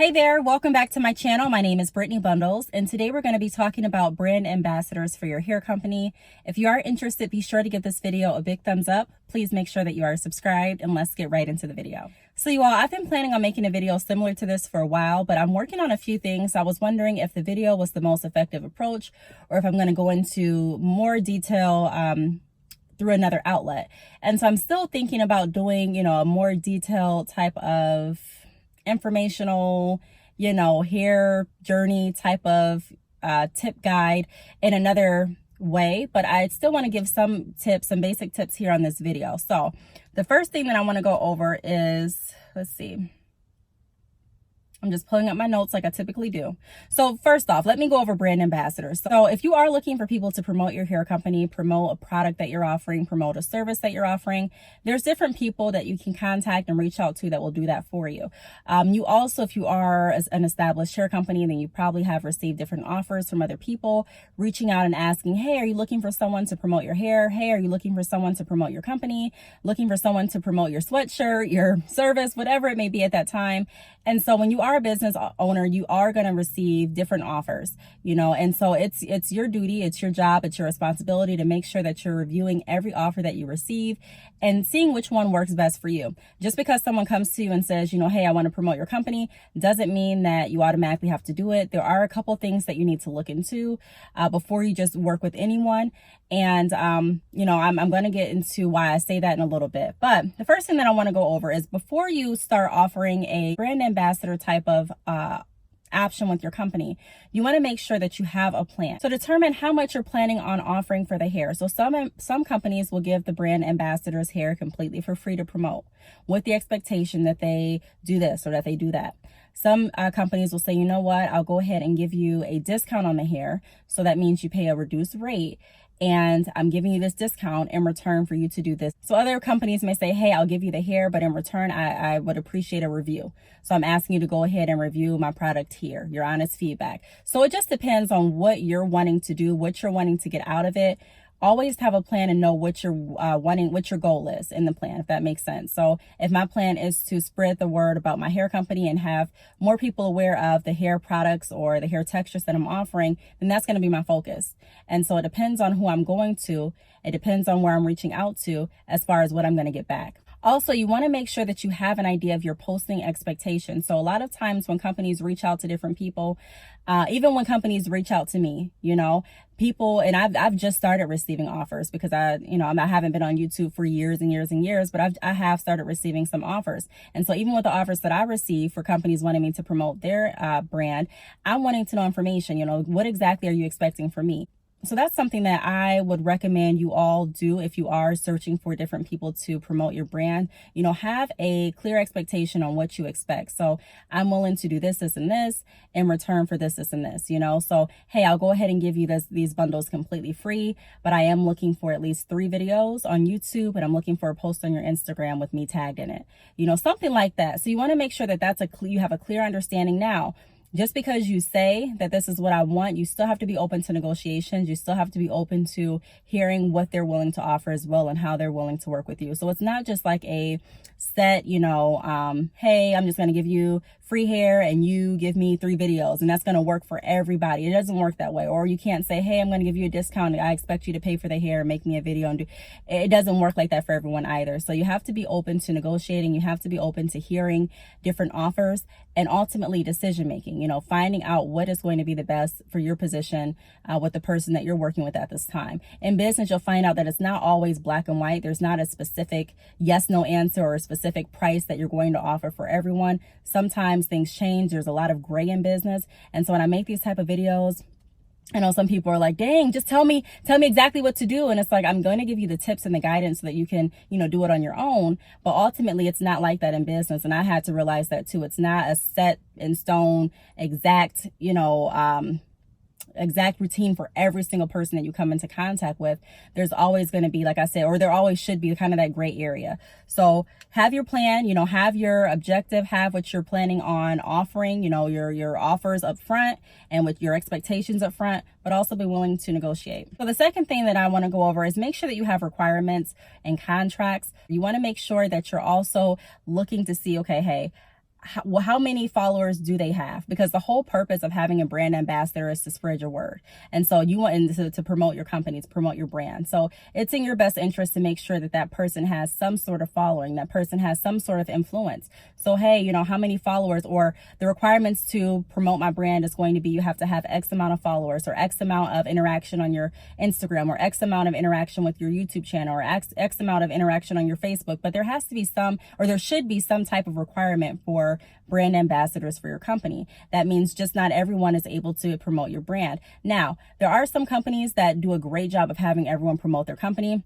Hey there, welcome back to my channel. My name is Brittney Bundles, and today we're going to be talking about brand ambassadors for your hair company. If you are interested, be sure to give this video a big thumbs up. Please make sure that you are subscribed, and let's get right into the video. So you all, I've been planning on making a video similar to this for a while, but I'm working on a few things. I was wondering if the video was the most effective approach, or if I'm going to go into more detail through another outlet. And so I'm still thinking about doing, a more detailed type of informational, hair journey type of tip guide in another way, but I still want to give some tips, some basic tips here on this video. So the first thing that I want to go over is, let's see, I'm just pulling up my notes like I typically do. So first off, let me go over brand ambassadors. So if you are looking for people to promote your hair company, promote a product that you're offering, promote a service that you're offering, there's different people that you can contact and reach out to that will do that for you. You also, if you are an established hair company, then you probably have received different offers from other people reaching out and asking, hey, are you looking for someone to promote your hair? Hey, are you looking for someone to promote your company? Looking for someone to promote your sweatshirt, your service, whatever it may be at that time. And so when you are a business owner, you are going to receive different offers, and so it's your duty, it's your job, it's your responsibility to make sure that you're reviewing every offer that you receive and seeing which one works best for you. Just because someone comes to you and says, hey, I want to promote your company, doesn't mean that you automatically have to do it. There are a couple things that you need to look into before you just work with anyone. And, I'm going to get into why I say that in a little bit. But the first thing that I want to go over is before you start offering a brand ambassador type of option with your company, you want to make sure that you have a plan. So determine how much you're planning on offering for the hair. So some companies will give the brand ambassadors hair completely for free to promote with the expectation that they do this or that they do that. Some companies will say, you know what, I'll go ahead and give you a discount on the hair. So that means you pay a reduced rate, and I'm giving you this discount in return for you to do this. So other companies may say, hey, I'll give you the hair, but in return, I would appreciate a review. So I'm asking you to go ahead and review my product here, your honest feedback. So it just depends on what you're wanting to do, what you're wanting to get out of it. Always have a plan and know what you're wanting, what your goal is in the plan, if that makes sense. So if my plan is to spread the word about my hair company and have more people aware of the hair products or the hair textures that I'm offering, then that's going to be my focus. And so it depends on who I'm going to. It depends on where I'm reaching out to as far as what I'm going to get back. Also, you want to make sure that you have an idea of your posting expectations. So a lot of times when companies reach out to different people, even when companies reach out to me, people, and I've just started receiving offers because I haven't been on YouTube for years and years and years, but I have started receiving some offers. And so even with the offers that I receive for companies wanting me to promote their brand, I'm wanting to know information, what exactly are you expecting from me? So that's something that I would recommend you all do if you are searching for different people to promote your brand. Have a clear expectation on what you expect. So I'm willing to do this, this, and this in return for this, this, and this, So, hey, I'll go ahead and give you these bundles completely free, but I am looking for at least 3 videos on YouTube, and I'm looking for a post on your Instagram with me tagged in it, something like that. So you want to make sure that you have a clear understanding now. Just because you say that this is what I want, you still have to be open to negotiations. You still have to be open to hearing what they're willing to offer as well and how they're willing to work with you. So it's not just like a set, hey, I'm just going to give you free hair and you give me 3 videos and that's going to work for everybody. It doesn't work that way. Or you can't say, hey, I'm going to give you a discount. I expect you to pay for the hair and make me a video and do. It doesn't work like that for everyone either. So you have to be open to negotiating. You have to be open to hearing different offers and ultimately decision making, finding out what is going to be the best for your position with the person that you're working with at this time. In business, you'll find out that it's not always black and white. There's not a specific yes, no answer or a specific price that you're going to offer for everyone. Sometimes things change. There's a lot of gray in business. And so when I make these type of videos, I know some people are like, dang, just tell me exactly what to do. And it's like, I'm going to give you the tips and the guidance so that you can, do it on your own. But ultimately, it's not like that in business. And I had to realize that too. It's not a set in stone, exact routine for every single person that you come into contact with. There's always going to be, like I said, or there always should be kind of that gray area. So have your plan, have your objective, have what you're planning on offering, your offers up front and with your expectations up front, but also be willing to negotiate. So the second thing that I want to go over is make sure that you have requirements and contracts. You want to make sure that you're also looking to see, okay, hey, how many followers do they have? Because the whole purpose of having a brand ambassador is to spread your word. And so you want to promote your company, to promote your brand. So it's in your best interest to make sure that that person has some sort of following, that person has some sort of influence. So, hey, you know, how many followers, or the requirements to promote my brand is going to be, you have to have X amount of followers, or X amount of interaction on your Instagram, or X amount of interaction with your YouTube channel, or X amount of interaction on your Facebook. But there has to be some, or there should be some type of requirement for brand ambassadors for your company. That means just not everyone is able to promote your brand. Now, there are some companies that do a great job of having everyone promote their company.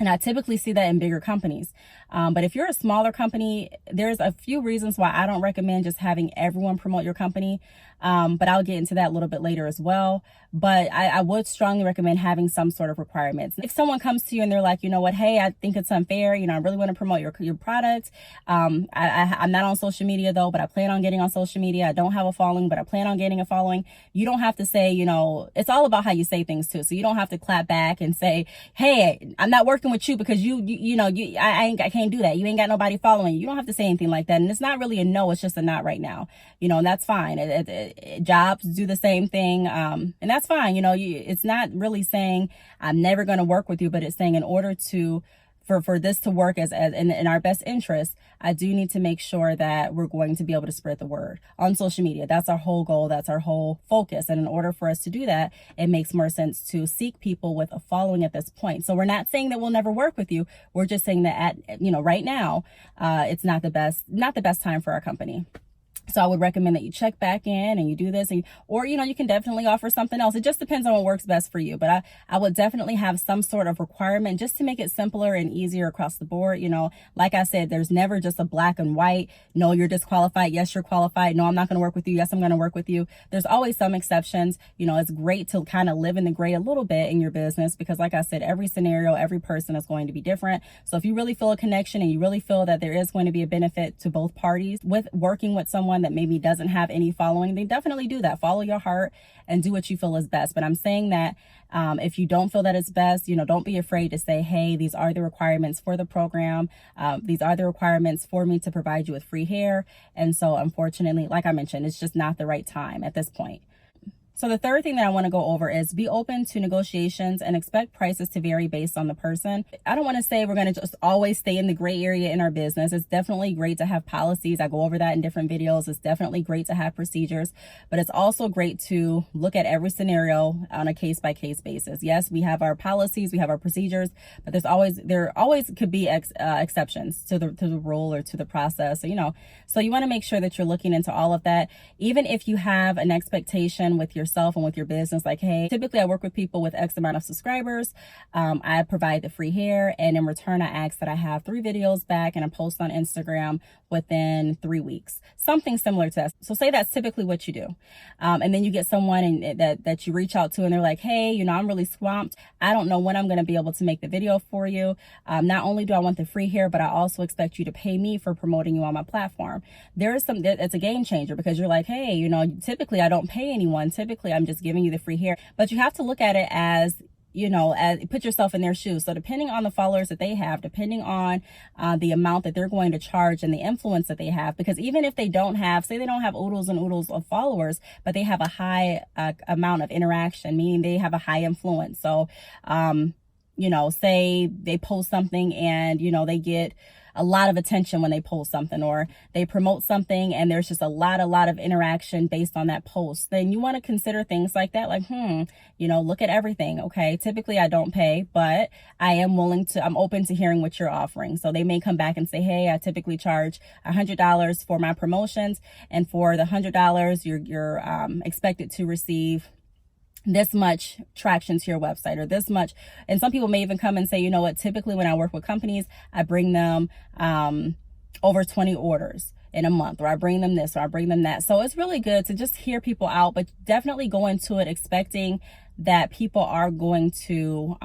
And I typically see that in bigger companies. But if you're a smaller company, there's a few reasons why I don't recommend just having everyone promote your company. But I'll get into that a little bit later as well. But I would strongly recommend having some sort of requirements. If someone comes to you and they're like, you know what, hey, I think it's unfair. You know, I really want to promote your product. I'm not on social media though, but I plan on getting on social media. I don't have a following, but I plan on getting a following. You don't have to say, you know, it's all about how you say things too. So you don't have to clap back and say, hey, I'm not working with you because I can't do that. You ain't got nobody following you. You don't have to say anything like that. And it's not really a no, it's just a not right now, you know, and that's fine. Jobs do the same thing. And that's fine. You know, it's not really saying I'm never going to work with you, but it's saying in order to, for this to work as in our best interest, I do need to make sure that we're going to be able to spread the word on social media. That's our whole goal. That's our whole focus. And in order for us to do that, it makes more sense to seek people with a following at this point. So we're not saying that we'll never work with you. We're just saying that right now, it's not the best time for our company. So I would recommend that you check back in and you do this, or, you know, you can definitely offer something else. It just depends on what works best for you. But I would definitely have some sort of requirement just to make it simpler and easier across the board. You know, like I said, there's never just a black and white. No, you're disqualified. Yes, you're qualified. No, I'm not going to work with you. Yes, I'm going to work with you. There's always some exceptions. You know, it's great to kind of live in the gray a little bit in your business because, like I said, every scenario, every person is going to be different. So if you really feel a connection and you really feel that there is going to be a benefit to both parties with working with someone that maybe doesn't have any following, then definitely do that. Follow your heart and do what you feel is best. But I'm saying that if you don't feel that it's best, you know, don't be afraid to say, hey, these are the requirements for the program. These are the requirements for me to provide you with free hair. And so unfortunately, like I mentioned, it's just not the right time at this point. So the third thing that I want to go over is be open to negotiations and expect prices to vary based on the person. I don't want to say we're going to just always stay in the gray area in our business. It's definitely great to have policies. I go over that in different videos. It's definitely great to have procedures, but it's also great to look at every scenario on a case-by-case basis. Yes, we have our policies, we have our procedures, but there always could be exceptions to the rule or to the process, you know. So you want to make sure that you're looking into all of that, even if you have an expectation with yourself and with your business, like, hey, typically I work with people with X amount of subscribers. I provide the free hair, and in return I ask that I have 3 videos back and a post on Instagram within 3 weeks, something similar to that. So say that's typically what you do, and then you get someone that you reach out to and they're like, hey, you know, I'm really swamped. I don't know when I'm going to be able to make the video for you. Not only do I want the free hair, but I also expect you to pay me for promoting you on my platform. It's a game changer because you're like, hey, you know, typically I don't pay anyone. Typically I'm just giving you the free hair, but you have to look at it as, you know, put yourself in their shoes. So depending on the followers that they have, depending on the amount that they're going to charge and the influence that they have, because even if they don't have, say they don't have oodles and oodles of followers, but they have a high amount of interaction, meaning they have a high influence. So, you know, say they post something and, you know, they get a lot of attention when they post something, or they promote something and there's just a lot of interaction based on that post, then you want to consider things like that. Like, you know, look at everything. Okay. Typically I don't pay, but I'm open to hearing what you're offering. So they may come back and say, hey, I typically charge $100 for my promotions. And for the $100, you're expected to receive this much traction to your website, or this much. And some people may even come and say, you know what, typically when I work with companies, I bring them over 20 orders in a month, or I bring them this, or I bring them that. So it's really good to just hear people out, but definitely go into it expecting that people aren't going to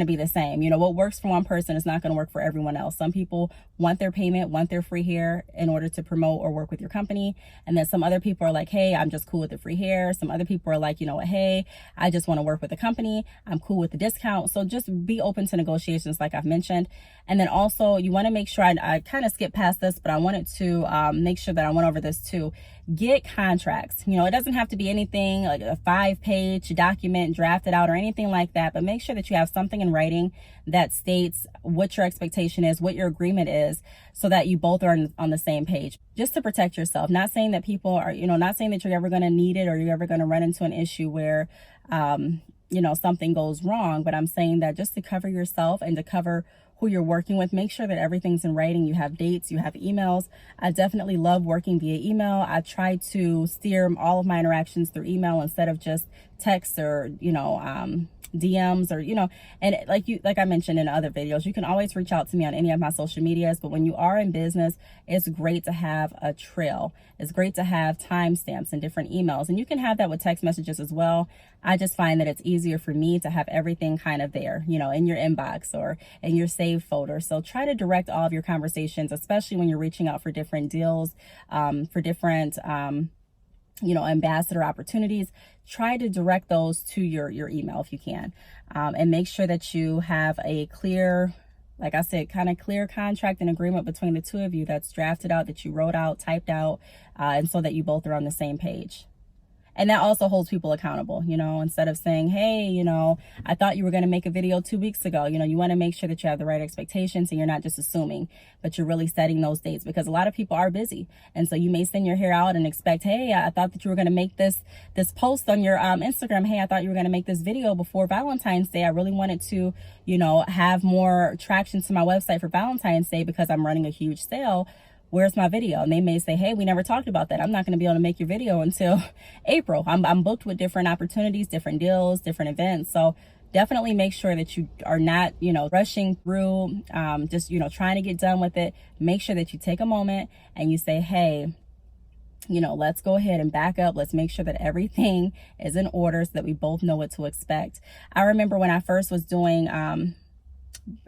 be the same. You know, what works for one person is not going to work for everyone else. Some people want their payment, want their free hair in order to promote or work with your company. And then some other people are like, hey, I'm just cool with the free hair. Some other people are like, you know what, hey, I just want to work with the company. I'm cool with the discount. So just be open to negotiations like I've mentioned. And then also you want to make sure, I kind of skipped past this, but I wanted to make sure that I went over this too. Get contracts. You know, it doesn't have to be anything like a 5-page document drafted out or anything like that, but make sure that you have something in writing that states what your expectation is, what your agreement is, so that you both are on the same page, just to protect yourself. Not saying that people are, you know, not saying that you're ever going to need it or you're ever going to run into an issue where, you know, something goes wrong, but I'm saying that just to cover yourself and to cover who you're working with, make sure that everything's in writing. You have dates, you have emails. I definitely love working via email. I try to steer all of my interactions through email instead of just text or, you know, DMs or, you know, and like I mentioned in other videos, you can always reach out to me on any of my social medias, but when you are in business, it's great to have a trail. It's great to have timestamps and different emails, and you can have that with text messages as well. I just find that it's easier for me to have everything kind of there, you know, in your inbox or in your saved folder. So try to direct all of your conversations, especially when you're reaching out for different deals, for different, you know, ambassador opportunities. Try to direct those to your email if you can, and make sure that you have a clear, like I said, kind of clear contract and agreement between the two of you that's drafted out, that you wrote out, typed out, and so that you both are on the same page. And that also holds people accountable, you know, instead of saying, hey, you know, I thought you were going to make a video 2 weeks ago. You know, you want to make sure that you have the right expectations and you're not just assuming, but you're really setting those dates, because a lot of people are busy. And so you may send your hair out and expect, hey, I thought that you were going to make this post on your Instagram. Hey, I thought you were going to make this video before Valentine's Day. I really wanted to, you know, have more traction to my website for Valentine's Day because I'm running a huge sale. Where's my video? And they may say, hey, we never talked about that. I'm not going to be able to make your video until April. I'm booked with different opportunities, different deals, different events. So definitely make sure that you are not, you know, rushing through, just, you know, trying to get done with it. Make sure that you take a moment and you say, hey, you know, let's go ahead and back up. Let's make sure that everything is in order so that we both know what to expect. I remember when I first was doing,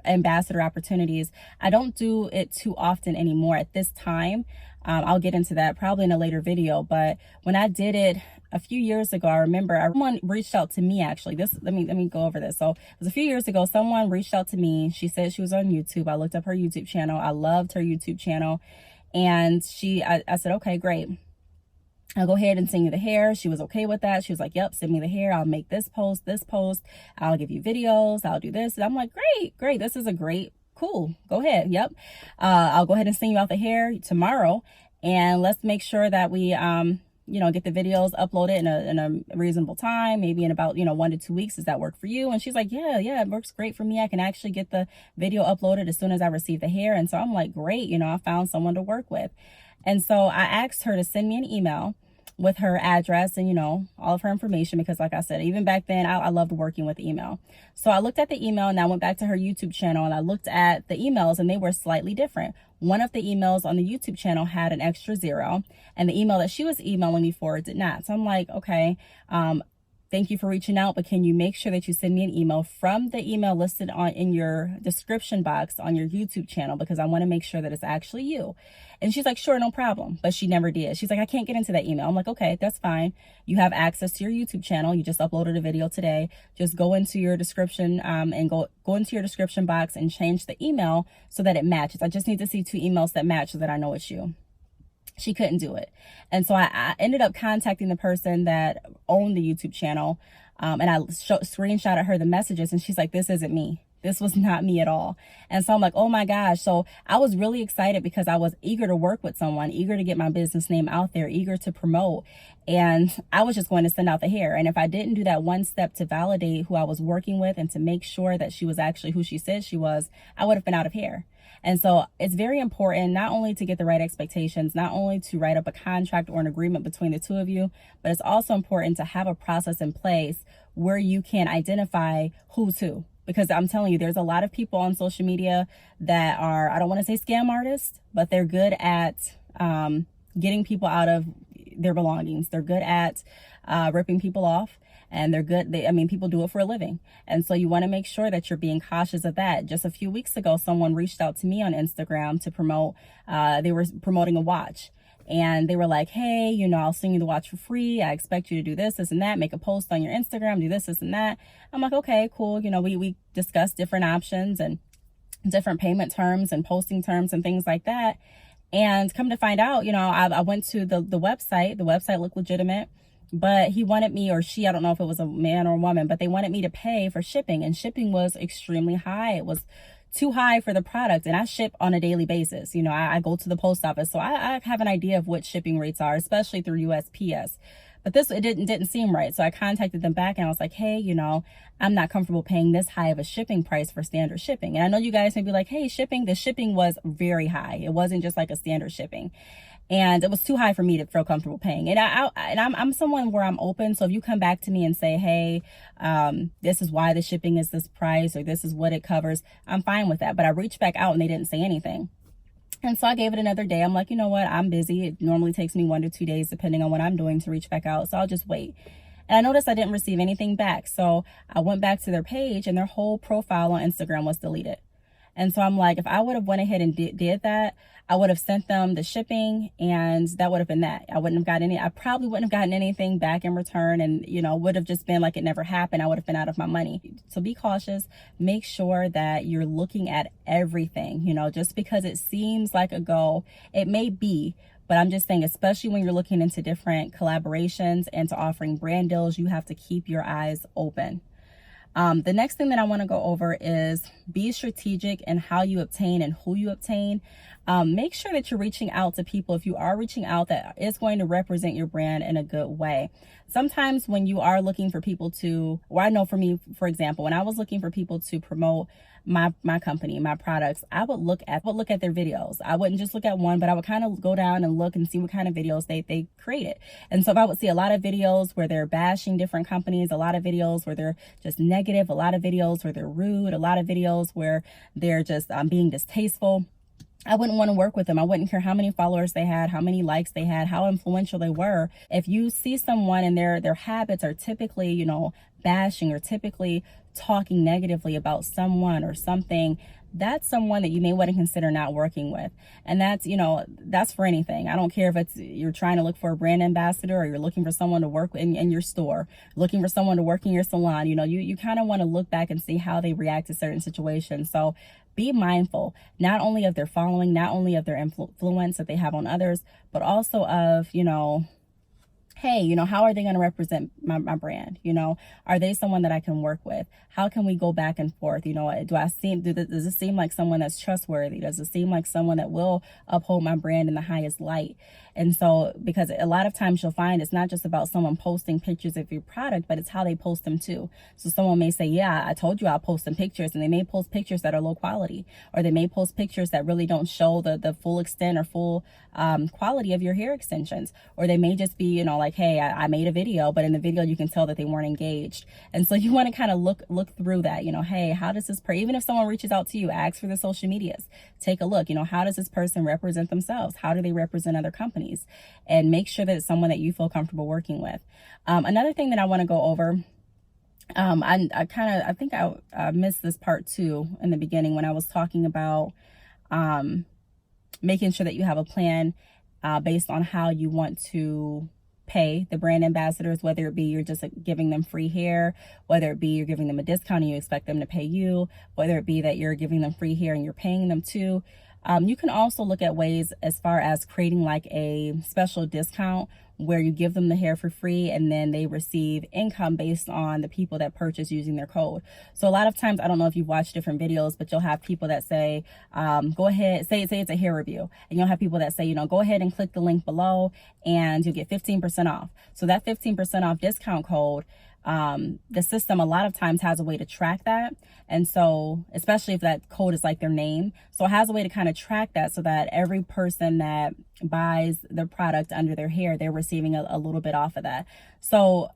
ambassador opportunities, I don't do it too often anymore at this time. I'll get into that probably in a later video, but when I did it a few years ago, I remember someone reached out to me actually. Let me go over this. So it was a few years ago, someone reached out to me. She said she was on YouTube. I looked up her YouTube channel. I loved her YouTube channel. And I said, okay, great. I'll go ahead and send you the hair. She was okay with that. She was like, yep, send me the hair. I'll make this post. I'll give you videos. I'll do this. And I'm like, great. This is a great, cool. Go ahead. Yep. I'll go ahead and send you out the hair tomorrow. And let's make sure that we, you know, get the videos uploaded in a reasonable time, maybe in about, you know, 1 to 2 weeks. Does that work for you? And she's like, yeah, it works great for me. I can actually get the video uploaded as soon as I receive the hair. And so I'm like, great. You know, I found someone to work with. And so I asked her to send me an email with her address and, you know, all of her information, because like I said, even back then, I loved working with email. So I looked at the email and I went back to her YouTube channel and I looked at the emails and they were slightly different. One of the emails on the YouTube channel had an extra 0 and the email that she was emailing me for did not. So I'm like, okay, thank you for reaching out, but can you make sure that you send me an email from the email listed in your description box on your YouTube channel, because I want to make sure that it's actually you. And she's like, sure, no problem. But she never did. She's like, I can't get into that email. I'm like, okay, that's fine. You have access to your YouTube channel. You just uploaded a video today. Just go into your description and go into your description box and change the email so that it matches. I just need to see 2 emails that match so that I know it's you. She couldn't do it. And so I ended up contacting the person that owned the YouTube channel. And I screenshotted her the messages and she's like, this isn't me. This was not me at all. And so I'm like, oh my gosh. So I was really excited because I was eager to work with someone, eager to get my business name out there, eager to promote. And I was just going to send out the hair. And if I didn't do that one step to validate who I was working with and to make sure that she was actually who she said she was, I would have been out of hair. And so it's very important not only to get the right expectations, not only to write up a contract or an agreement between the two of you, but it's also important to have a process in place where you can identify who's who. Because I'm telling you, there's a lot of people on social media that are, I don't want to say scam artists, but they're good at getting people out of their belongings. They're good at ripping people off. and they're good. I mean, people do it for a living. And so you want to make sure that you're being cautious of that. Just a few weeks ago, someone reached out to me on Instagram to promote, they were promoting a watch. And they were like, hey, I'll send you the watch for free. I expect you to do this, this, and that. Make a post on your Instagram, do this, this, and that. I'm like, okay, cool. We discussed different options and different payment terms and posting terms and things like that. And come to find out, I went to the website. The website looked legitimate, but he wanted me, or she, I don't know if it was a man or a woman, but they wanted me to pay for shipping, and shipping was extremely high. It was too high for the product, and I ship on a daily basis. I go to the post office, so I have an idea of what shipping rates are, especially through USPS. But it didn't seem right. So I contacted them back and I was like, hey, I'm not comfortable paying this high of a shipping price for standard shipping. And I know you guys may be like, hey, the shipping was very high. It wasn't just like a standard shipping. And it was too high for me to feel comfortable paying. And I'm someone where I'm open. So if you come back to me and say, hey, this is why the shipping is this price, or this is what it covers, I'm fine with that. But I reached back out and they didn't say anything. And so I gave it another day. I'm like, you know what? I'm busy. It normally takes me 1 to 2 days, depending on what I'm doing, to reach back out. So I'll just wait. And I noticed I didn't receive anything back. So I went back to their page and their whole profile on Instagram was deleted. And so I'm like, if I would have went ahead and did that, I would have sent them the shipping, and that would have been that. I probably wouldn't have gotten anything back in return, and, would have just been like it never happened. I would have been out of my money. So be cautious. Make sure that you're looking at everything, just because it seems like a go, it may be. But I'm just saying, especially when you're looking into different collaborations and to offering brand deals, you have to keep your eyes open. The next thing that I want to go over is be strategic in how you obtain and who you obtain. Make sure that you're reaching out to people, if you are reaching out, that is going to represent your brand in a good way. Sometimes when you are looking for people to, or I know for me, for example, when I was looking for people to promote my company, my products, I would look at their videos. I wouldn't just look at one, but I would kind of go down and look and see what kind of videos they created. And so if I would see a lot of videos where they're bashing different companies, a lot of videos where they're just negative, a lot of videos where they're rude, a lot of videos where they're just being distasteful, I wouldn't want to work with them. I wouldn't care how many followers they had, how many likes they had, how influential they were. If you see someone and their habits are typically, bashing or typically talking negatively about someone or something, that's someone that you may want to consider not working with. And that's for anything. I don't care if it's you're trying to look for a brand ambassador, or you're looking for someone to work in your store, looking for someone to work in your salon. You kind of want to look back and see how they react to certain situations. So be mindful, not only of their following, not only of their influence that they have on others, but also of, hey, how are they going to represent my brand? Are they someone that I can work with? How can we go back and forth? Does it seem like someone that's trustworthy? Does it seem like someone that will uphold my brand in the highest light? And so, because a lot of times you'll find it's not just about someone posting pictures of your product, but it's how they post them too. So someone may say, yeah, I told you I'll post some pictures, and they may post pictures that are low quality, or they may post pictures that really don't show the full extent or full quality of your hair extensions. Or they may just be, like, hey, I made a video, but in the video you can tell that they weren't engaged. And so you want to kind of look through that, hey, how does this even if someone reaches out to you, ask for the social medias, take a look, how does this person represent themselves? How do they represent other companies? And make sure that it's someone that you feel comfortable working with. Another thing that I want to go over, I think I missed this part too in the beginning when I was talking about making sure that you have a plan based on how you want to pay the brand ambassadors, whether it be you're just giving them free hair, whether it be you're giving them a discount and you expect them to pay you, whether it be that you're giving them free hair and you're paying them too. You can also look at ways as far as creating like a special discount where you give them the hair for free and then they receive income based on the people that purchase using their code. So a lot of times, I don't know if you've watched different videos, but you'll have people that say, go ahead, say it's a hair review, and you'll have people that say, go ahead and click the link below and you'll get 15% off. So that 15% off discount code, the system a lot of times has a way to track that. And so, especially if that code is like their name, so it has a way to kind of track that so that every person that buys the product under their hair, they're receiving a little bit off of that. So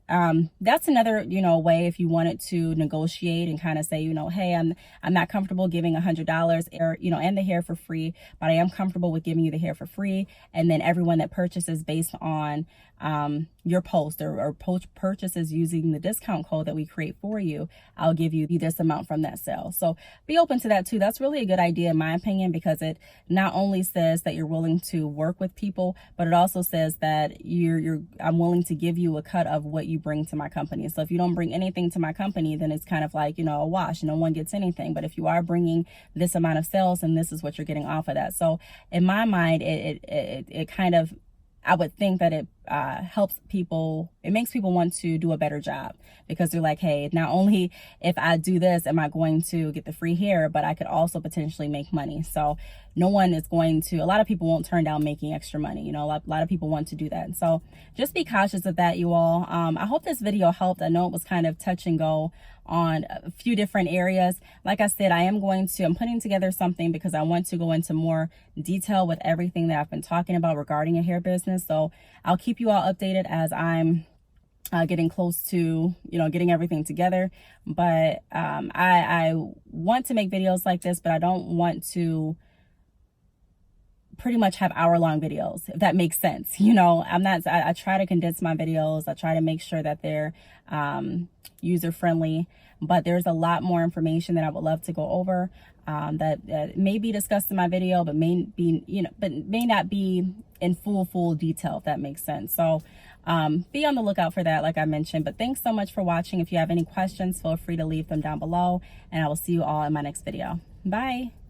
that's another way if you wanted to negotiate and kind of say, hey, I'm not comfortable giving $100 or and the hair for free, but I am comfortable with giving you the hair for free. And then everyone that purchases based on your post or purchases using the discount code that we create for you, I'll give you this amount from that sale. So be open to that too. That's really a good idea in my opinion, because it not only says that you're willing to work with people, but it also says that I'm willing to give you a cut of what you bring to my company. So if you don't bring anything to my company, then it's kind of like, you know, a wash. No one gets anything. But if you are bringing this amount of sales, and this is what you're getting off of that. So in my mind, it kind of, I would think that it helps people, it makes people want to do a better job, because they're like, hey, not only if I do this am I going to get the free hair, but I could also potentially make money. So no one is going to, a lot of people won't turn down making extra money. You know, a lot of people want to do that. So just be cautious of that, you all. I hope this video helped. I know it was kind of touch and go on a few different areas. Like I said, I'm putting together something because I want to go into more detail with everything that I've been talking about regarding a hair business. So I'll keep you all updated as I'm getting close to, you know, getting everything together. But I want to make videos like this, but I don't want to pretty much have hour-long videos, if that makes sense. You know, I try to condense my videos. I try to make sure that they're user-friendly, but there's a lot more information that I would love to go over that may be discussed in my video, but may be, you know, but may not be in full detail, if that makes sense. So be on the lookout for that, like I mentioned. But thanks so much for watching. If you have any questions, feel free to leave them down below, and I will see you all in my next video. Bye.